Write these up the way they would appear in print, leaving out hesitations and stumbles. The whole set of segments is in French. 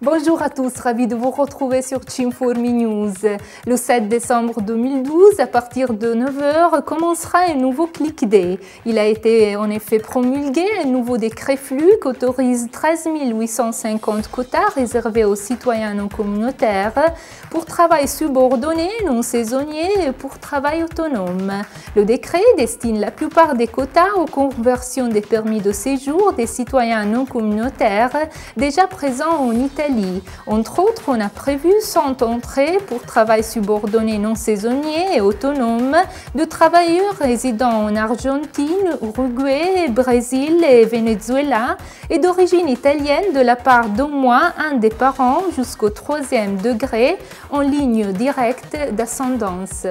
Bonjour à tous, ravi de vous retrouver sur Chinformi News. Le 7 décembre 2012, à partir de 9h, commencera un nouveau Click Day. Il a été en effet promulgué un nouveau décret flux qui autorise 13 850 quotas réservés aux citoyens non communautaires pour travail subordonné, non saisonnier et pour travail autonome. Le décret destine la plupart des quotas aux conversions des permis de séjour des citoyens non communautaires déjà présents en Italie. Entre autres, on a prévu 100 entrées pour travail subordonné non saisonnier et autonome de travailleurs résidant en Argentine, Uruguay, Brésil et Venezuela et d'origine italienne de la part d'au moins un des parents jusqu'au 3e degré en ligne directe d'ascendance.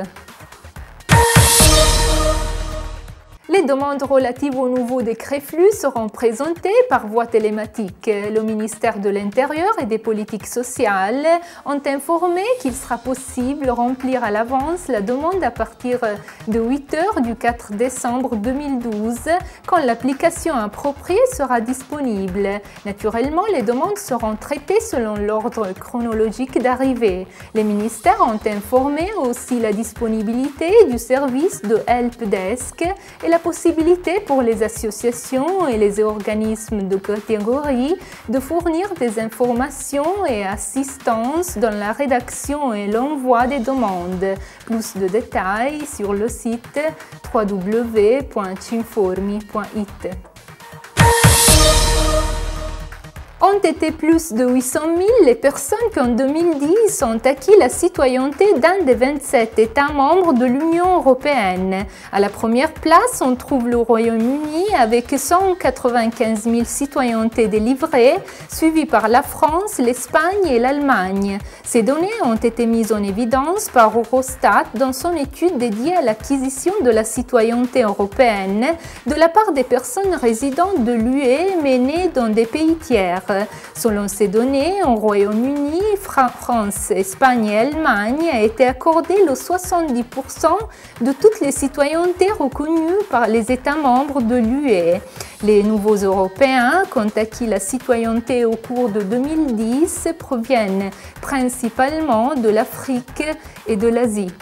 Les demandes relatives au nouveau décret flux seront présentées par voie télématique. Le ministère de l'Intérieur et des Politiques sociales ont informé qu'il sera possible de remplir à l'avance la demande à partir de 8h du 4 décembre 2012, quand l'application appropriée sera disponible. Naturellement, les demandes seront traitées selon l'ordre chronologique d'arrivée. Les ministères ont informé aussi la disponibilité du service de helpdesk et la possibilité pour les associations et les organismes de catégorie de fournir des informations et assistance dans la rédaction et l'envoi des demandes. Plus de détails sur le site www.chinformi.it. Ont été plus de 800 000 les personnes qui en 2010 ont acquis la citoyenneté d'un des 27 États membres de l'Union européenne. À la première place, on trouve le Royaume-Uni avec 195 000 citoyennetés délivrées, suivies par la France, l'Espagne et l'Allemagne. Ces données ont été mises en évidence par Eurostat dans son étude dédiée à l'acquisition de la citoyenneté européenne de la part des personnes résidentes de l'UE mais nées dans des pays tiers. Selon ces données, au Royaume-Uni, France, Espagne et Allemagne a été accordé le 70% de toutes les citoyennetés reconnues par les États membres de l'UE. Les nouveaux Européens qui ont acquis la citoyenneté au cours de 2010 proviennent principalement de l'Afrique et de l'Asie.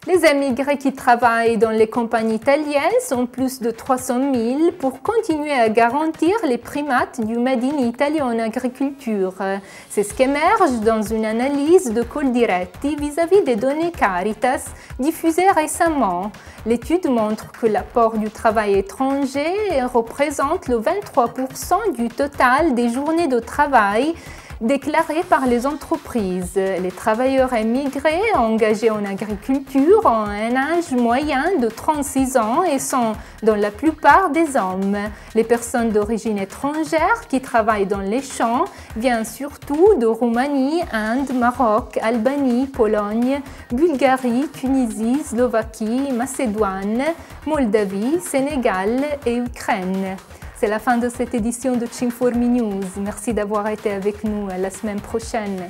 Les émigrés qui travaillent dans les compagnies italiennes sont plus de 300 000 pour continuer à garantir les primates du Made in Italy en agriculture. C'est ce qu'émerge dans une analyse de Coldiretti vis-à-vis des données Caritas diffusées récemment. L'étude montre que l'apport du travail étranger représente le 23% du total des journées de travail déclarés par les entreprises. Les travailleurs émigrés engagés en agriculture ont un âge moyen de 36 ans et sont dans la plupart des hommes. Les personnes d'origine étrangère qui travaillent dans les champs viennent surtout de Roumanie, Inde, Maroc, Albanie, Pologne, Bulgarie, Tunisie, Slovaquie, Macédoine, Moldavie, Sénégal et Ukraine. C'est la fin de cette édition de Chinformi News. Merci d'avoir été avec nous. À la semaine prochaine.